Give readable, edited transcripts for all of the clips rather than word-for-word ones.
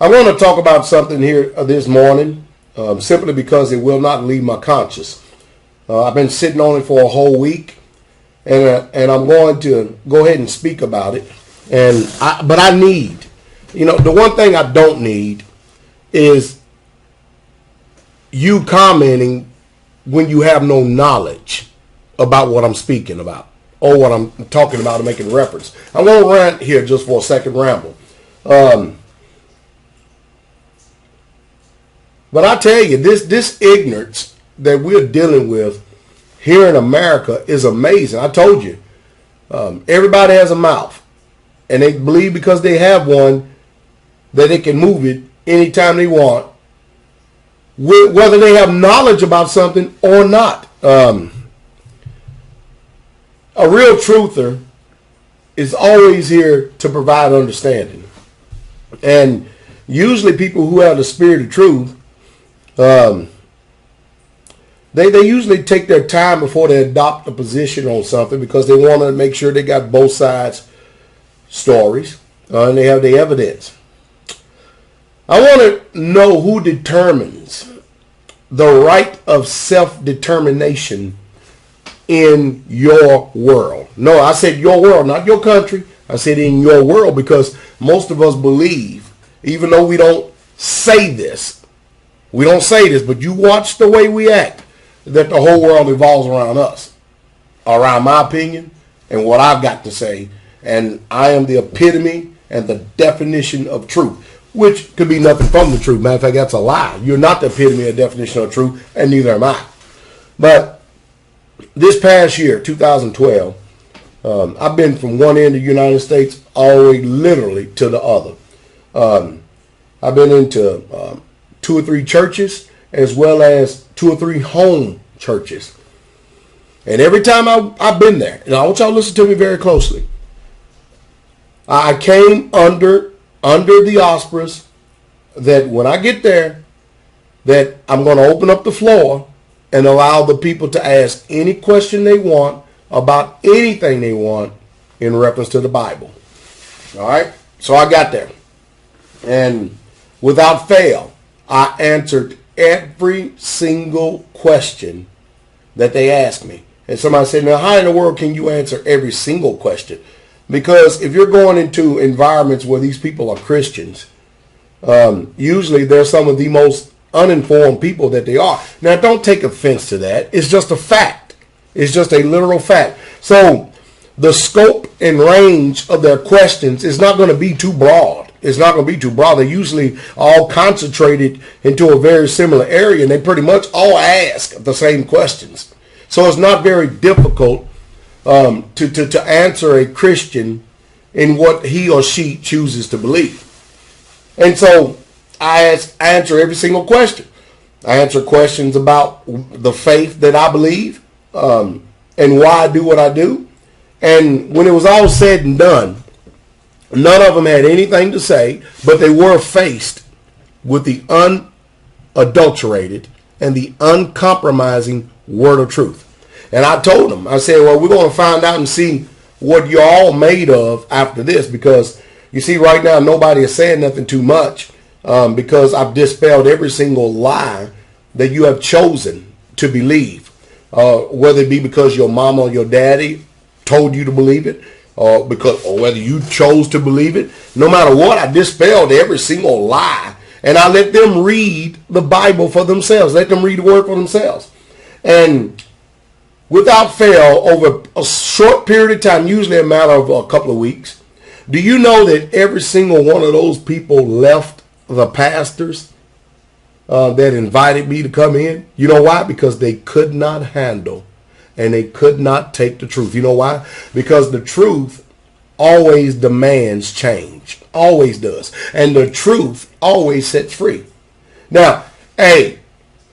I want to talk about something here this morning, simply because it will not leave my conscience. I've been sitting on it for a whole week, and I'm going to go ahead and speak about it. But I need, the one thing I don't need is you commenting when you have no knowledge about what I'm speaking about or what I'm talking about and making reference. I'm going to rant here just for a second, ramble. But I tell you, this ignorance that we're dealing with here in America is amazing. I told you, everybody has a mouth, and they believe because they have one that they can move it anytime they want, whether they have knowledge about something or not. A real truther is always here to provide understanding. And usually people who have the spirit of truth, they usually take their time before they adopt a position on something because they want to make sure they got both sides' stories and they have the evidence. I want to know who determines the right of self-determination in your world. No, I said your world, not your country. I said in your world because most of us believe, even though we don't say this, but you watch the way we act, that the whole world revolves around us, around my opinion and what I've got to say. And I am the epitome and the definition of truth, which could be nothing from the truth. Matter of fact, that's a lie. You're not the epitome or definition of truth, and neither am I. But this past year, 2012, I've been from one end of the United States all the way literally to the other. I've been into 2 or 3 churches as well as 2 or 3 home churches. And every time I've been there, and I want y'all to listen to me very closely, I came under the auspice that when I get there, that I'm going to open up the floor and allow the people to ask any question they want about anything they want in reference to the Bible. All right? So I got there. And without fail, I answered every single question that they asked me. And somebody said, now how in the world can you answer every single question? Because if you're going into environments where these people are Christians, usually they're some of the most uninformed people that they are. Now, don't take offense to that. It's just a fact. It's just a literal fact. So the scope and range of their questions is not going to be too broad. It's not going to be too broad. They're usually all concentrated into a very similar area, and they pretty much all ask the same questions. So it's not very difficult to answer a Christian in what he or she chooses to believe. And so I answer every single question. I answer questions about the faith that I believe and why I do what I do. And when it was all said and done, none of them had anything to say, but they were faced with the unadulterated and the uncompromising word of truth. And I told them, I said, well, we're going to find out and see what you're all made of after this, because you see right now nobody is saying nothing too much because I've dispelled every single lie that you have chosen to believe, whether it be because your mama or your daddy told you to believe it, or whether you chose to believe it. No matter what, I dispelled every single lie, and I let them read the Bible for themselves. Let them read the word for themselves. And without fail, over a short period of time, usually a matter of a couple of weeks, do you know that every single one of those people left the pastors that invited me to come in? You know why? Because they could not handle and they could not take the truth. You know why? Because the truth always demands change. Always does. And the truth always sets free. Now, hey,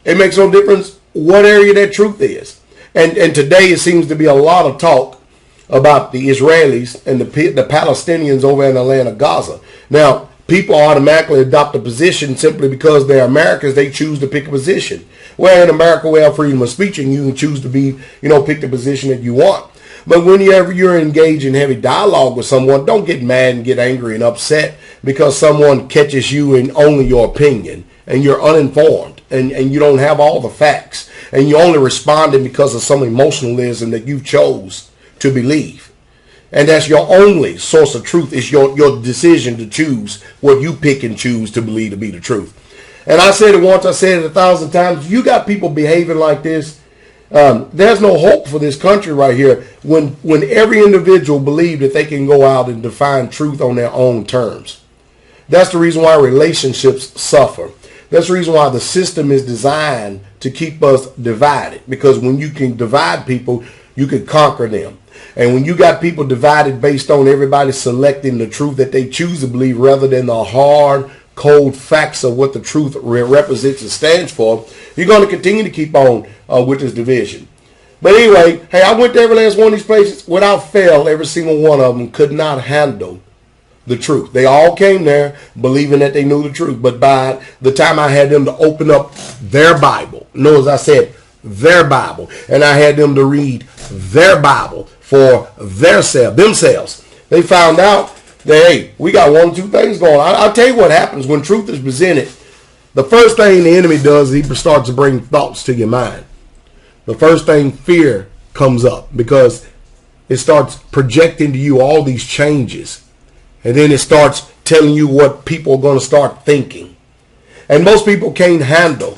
it makes no difference what area that truth is. And today it seems to be a lot of talk about the Israelis and the Palestinians over in the land of Gaza. Now, people automatically adopt a position simply because they're Americans. They choose to pick a position. Where in America we have freedom of speech and you can choose to be, pick the position that you want. But whenever you're engaged in heavy dialogue with someone, don't get mad and get angry and upset because someone catches you in only your opinion and you're uninformed and you don't have all the facts and you only responding because of some emotionalism that you chose to believe. And that's your only source of truth, is your decision to choose what you pick and choose to believe to be the truth. And I said it once, I said it 1,000 times. You got people behaving like this. There's no hope for this country right here when every individual believes that they can go out and define truth on their own terms. That's the reason why relationships suffer. That's the reason why the system is designed to keep us divided. Because when you can divide people, you can conquer them. And when you got people divided based on everybody selecting the truth that they choose to believe rather than the hard, cold facts of what the truth represents and stands for, you're going to continue to keep on with this division. But anyway, hey, I went to every last one of these places. Without fail, every single one of them could not handle the truth. They all came there believing that they knew the truth. But by the time I had them to open up their Bible, notice I said their Bible, and I had them to read their Bible for themselves, they found out that, hey, we got one or two things going on. I'll tell you what happens when truth is presented. The first thing the enemy does is he starts to bring thoughts to your mind. The first thing, fear comes up because it starts projecting to you all these changes. And then it starts telling you what people are going to start thinking. And most people can't handle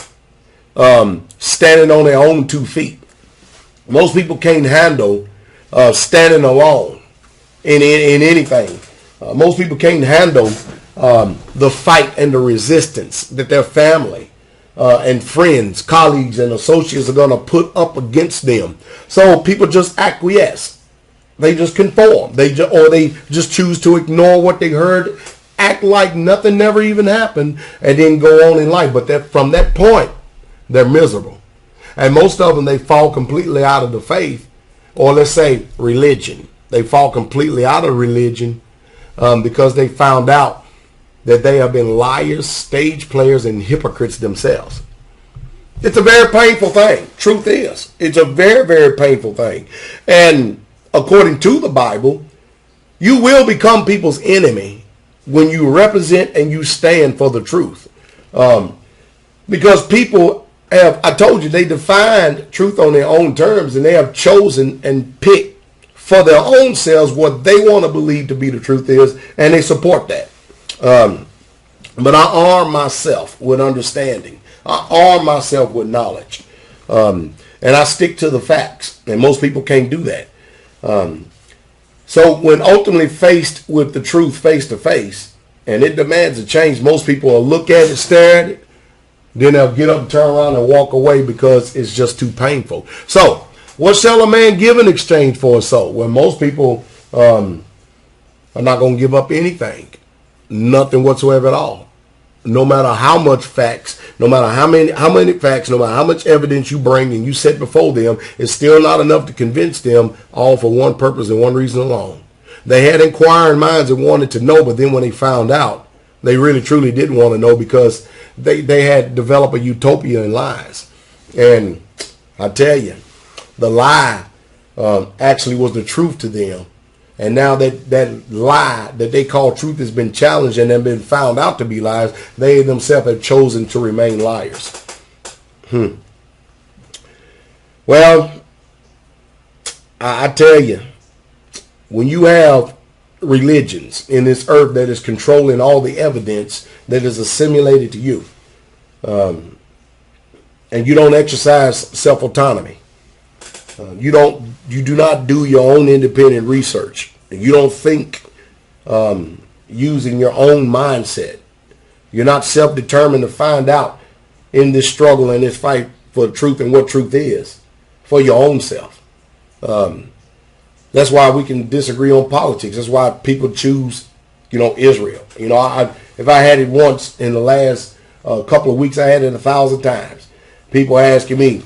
standing on their own 2 feet. Most people can't handle standing alone in anything. Most people can't handle the fight and the resistance that their family and friends, colleagues, and associates are going to put up against them. So people just acquiesce. They just conform. They just choose to ignore what they heard, act like nothing never even happened, and then go on in life. But from that point, they're miserable. And most of them, they fall completely out of the faith, or let's say religion. They fall completely out of religion because they found out that they have been liars, stage players, and hypocrites themselves. It's a very painful thing. Truth is. It's a very, very painful thing. And according to the Bible, you will become people's enemy when you represent and you stand for the truth. Because people have, I told you, they defined truth on their own terms, and they have chosen and picked for their own selves what they want to believe to be the truth is, and they support that. But I arm myself with understanding. I arm myself with knowledge. And I stick to the facts. And most people can't do that. So when ultimately faced with the truth face to face, and it demands a change, most people will look at it, stare at it, then they'll get up and turn around and walk away because it's just too painful. So what shall a man give in exchange for his soul? Well, most people are not going to give up anything. Nothing whatsoever at all. No matter how much facts, no matter how many facts, no matter how much evidence you bring and you set before them, it's still not enough to convince them, all for one purpose and one reason alone. They had inquiring minds and wanted to know, but then when they found out, they really truly didn't want to know because they had developed a utopia in lies. And I tell you, the lie actually was the truth to them. And now that lie that they call truth has been challenged and have been found out to be lies, they themselves have chosen to remain liars. Well, I tell you, when you have religions in this earth that is controlling all the evidence that is assimilated to you, and you don't exercise self-autonomy, you do not do your own independent research. You don't think using your own mindset. You're not self-determined to find out in this struggle and this fight for the truth and what truth is for your own self. That's why we can disagree on politics. That's why people choose, Israel. If I had it once in the last couple of weeks, I had it 1,000 times. People asking me,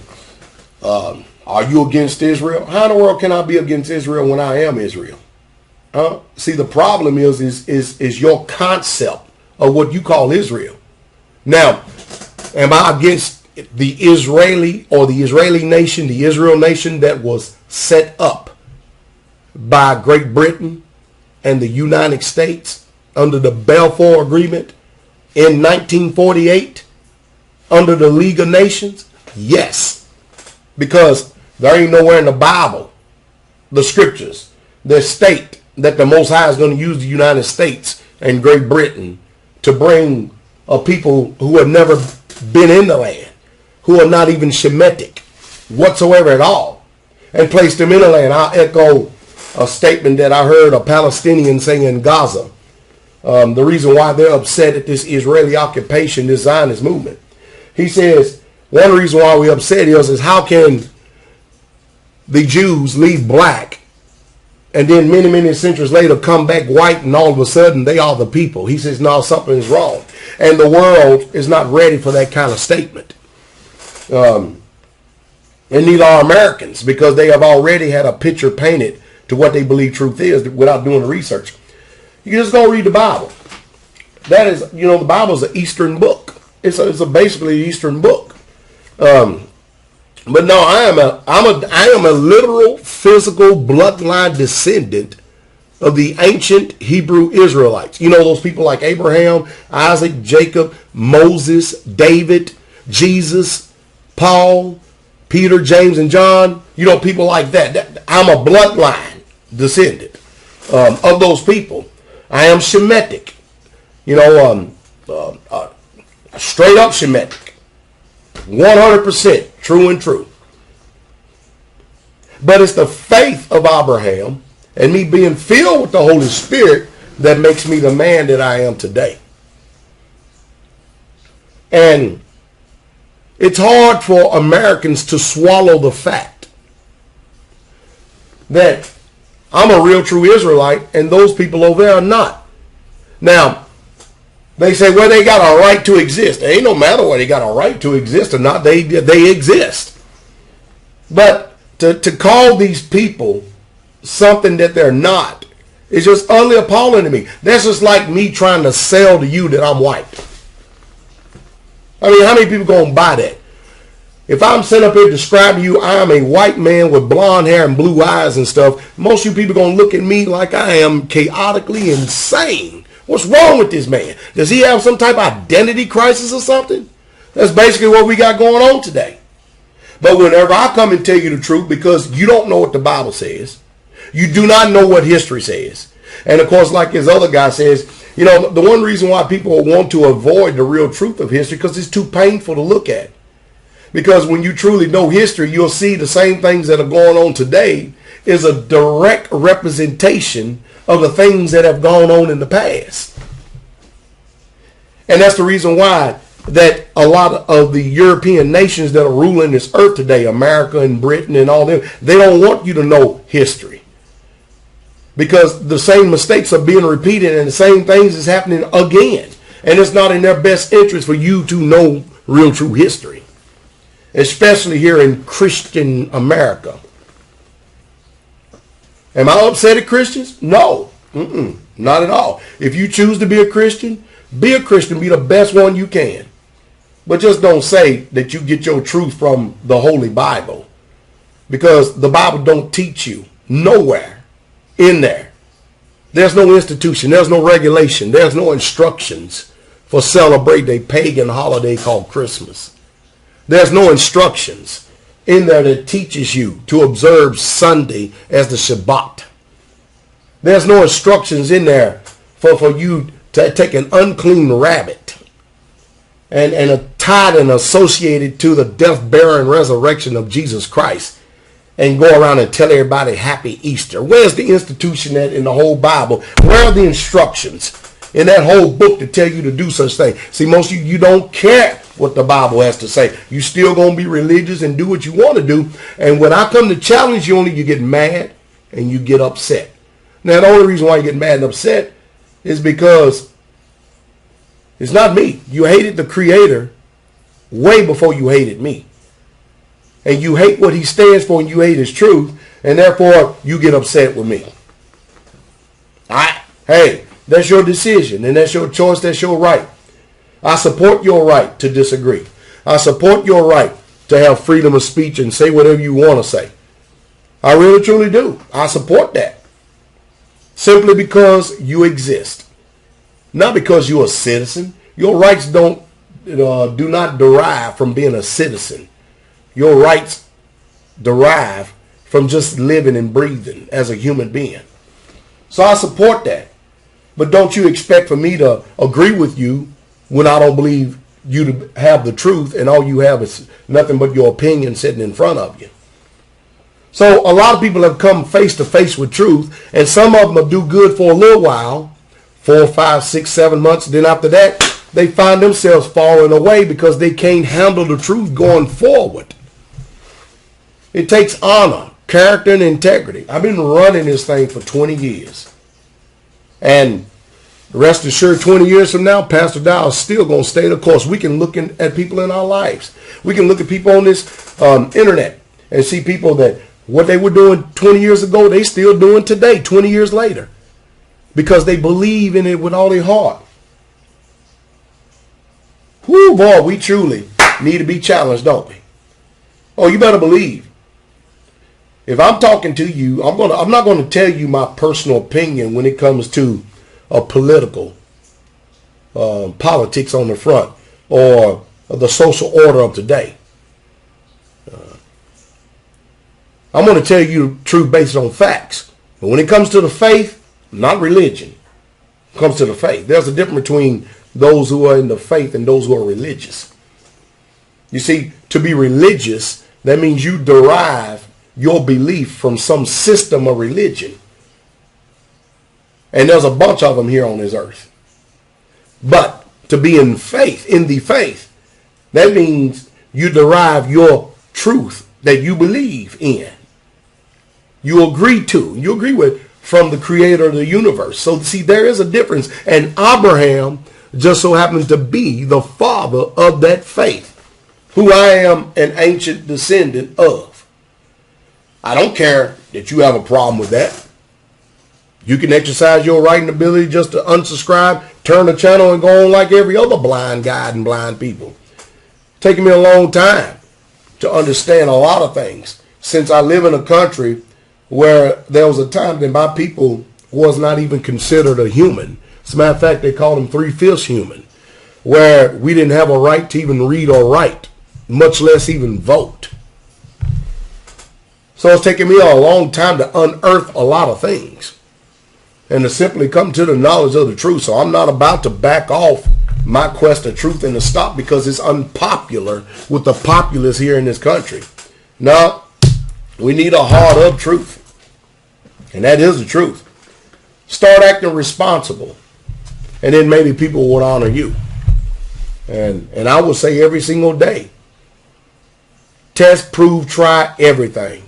are you against Israel? How in the world can I be against Israel when I am Israel? See, the problem is your concept of what you call Israel. Now, am I against the Israeli or the Israeli nation, the Israel nation that was set up by Great Britain and the United States under the Balfour Agreement in 1948 under the League of Nations? Yes. Because there ain't nowhere in the Bible, the scriptures, that state that the Most High is going to use the United States and Great Britain to bring a people who have never been in the land, who are not even Shemitic whatsoever at all, and place them in the land. I'll echo a statement that I heard a Palestinian saying in Gaza. The reason why they're upset at this Israeli occupation, this Zionist movement. He says, one reason why we're upset is how can the Jews leave black and then many, many centuries later come back white and all of a sudden they are the people? He says, no, something is wrong. And the world is not ready for that kind of statement. And neither are Americans, because they have already had a picture painted to what they believe truth is without doing the research. You just go read the Bible. That is, the Bible is an Eastern book. It's basically an Eastern book. But no, I am a literal, physical, bloodline descendant of the ancient Hebrew Israelites. Those people like Abraham, Isaac, Jacob, Moses, David, Jesus, Paul, Peter, James, and John. People like that. I'm a bloodline descendant of those people. I am Shemitic. Straight up Shemitic. 100% true and true. But it's the faith of Abraham and me being filled with the Holy Spirit that makes me the man that I am today. And it's hard for Americans to swallow the fact that I'm a real true Israelite and those people over there are not. Now, they say, well, they got a right to exist. It ain't no matter whether they got a right to exist or not. They exist. But to call these people something that they're not is just utterly appalling to me. That's just like me trying to sell to you that I'm white. I mean, how many people going to buy that? If I'm sitting up here describing you, I'm a white man with blonde hair and blue eyes and stuff, most of you people going to look at me like I am chaotically insane. What's wrong with this man? Does he have some type of identity crisis or something? That's basically what we got going on today. But whenever I come and tell you the truth, because you don't know what the Bible says, you do not know what history says. And of course, like his other guy says, the one reason why people want to avoid the real truth of history, because it's too painful to look at. Because when you truly know history, you'll see the same things that are going on today is a direct representation of the things that have gone on in the past. And that's the reason why that a lot of the European nations that are ruling this earth today, America and Britain and all them, they don't want you to know history. Because the same mistakes are being repeated and the same things is happening again. And it's not in their best interest for you to know real true history. Especially here in Christian America. Am I upset at Christians? No. Not at all. If you choose to be a Christian, be the best one you can. But just don't say that you get your truth from the Holy Bible. Because the Bible don't teach you nowhere in there. There's no institution. There's no regulation. There's no instructions for celebrating a pagan holiday called Christmas. There's no instructions in there that teaches you to observe Sunday as the Shabbat. There's no instructions in there for you to take an unclean rabbit and tied and associated to the death, burial, and resurrection of Jesus Christ and go around and tell everybody Happy Easter. Where's the institution that in the whole Bible? Where are the instructions in that whole book to tell you to do such things? See, most of you don't care what the Bible has to say. You still going to be religious and do what you want to do. And when I come to challenge you, you get mad and you get upset. Now, the only reason why you get mad and upset is because it's not me. You hated the Creator way before you hated me. And you hate what he stands for and you hate his truth. And therefore, you get upset with me. Hey, that's your decision and that's your choice. That's your right. I support your right to disagree. I support your right to have freedom of speech and say whatever you want to say. I really, truly do. I support that. simply because you exist, not because you're a citizen. Your rights do not derive from being a citizen. Your rights derive from just living and breathing as a human being. So I support that. But don't you expect for me to agree with you when I don't believe you to have the truth and all you have is nothing but your opinion sitting in front of you. So a lot of people have come face to face with truth, and some of them will do good for a little while, 4, 5, 6, 7 months. Then after that, they find themselves falling away because they can't handle the truth going forward. It takes honor, character, and integrity. I've been running this thing for 20 years. And rest assured, 20 years from now, Pastor Dow is still going to stay the course. We can look at people in our lives. We can look at people on this internet and see people that what they were doing 20 years ago, they still doing today, 20 years later, because they believe in it with all their heart. Whoo, boy, we truly need to be challenged, don't we? Oh, you better believe. If I'm talking to you, I'm not going to tell you my personal opinion when it comes to a political politics on the front or the social order of today. I'm going to tell you the truth based on facts. But when it comes to the faith, not religion, it comes to the faith. There's a difference between those who are in the faith and those who are religious. You see, to be religious, that means you derive your belief from some system of religion. And there's a bunch of them here on this earth. But to be in faith, that means you derive your truth that you believe in. You agree with from the creator of the universe. So see, there is a difference. And Abraham just so happens to be the father of that faith, who I am an ancient descendant of. I don't care that you have a problem with that. You can exercise your right and ability just to unsubscribe, turn the channel, and go on like every other blind guide and blind people. Taking me a long time to understand a lot of things, since I live in a country where there was a time that my people was not even considered a human. As a matter of fact, they called them 3/5 human, where we didn't have a right to even read or write, much less even vote. So it's taken me a long time to unearth a lot of things and to simply come to the knowledge of the truth. So I'm not about to back off my quest of truth and to stop because it's unpopular with the populace here in this country. No, we need a heart of truth. And that is the truth. Start acting responsible. And then maybe people would honor you. And I will say every single day, test, prove, try everything.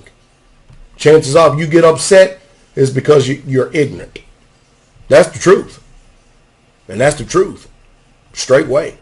Chances are if you get upset is because you're ignorant. That's the truth. And that's the truth. Straight way.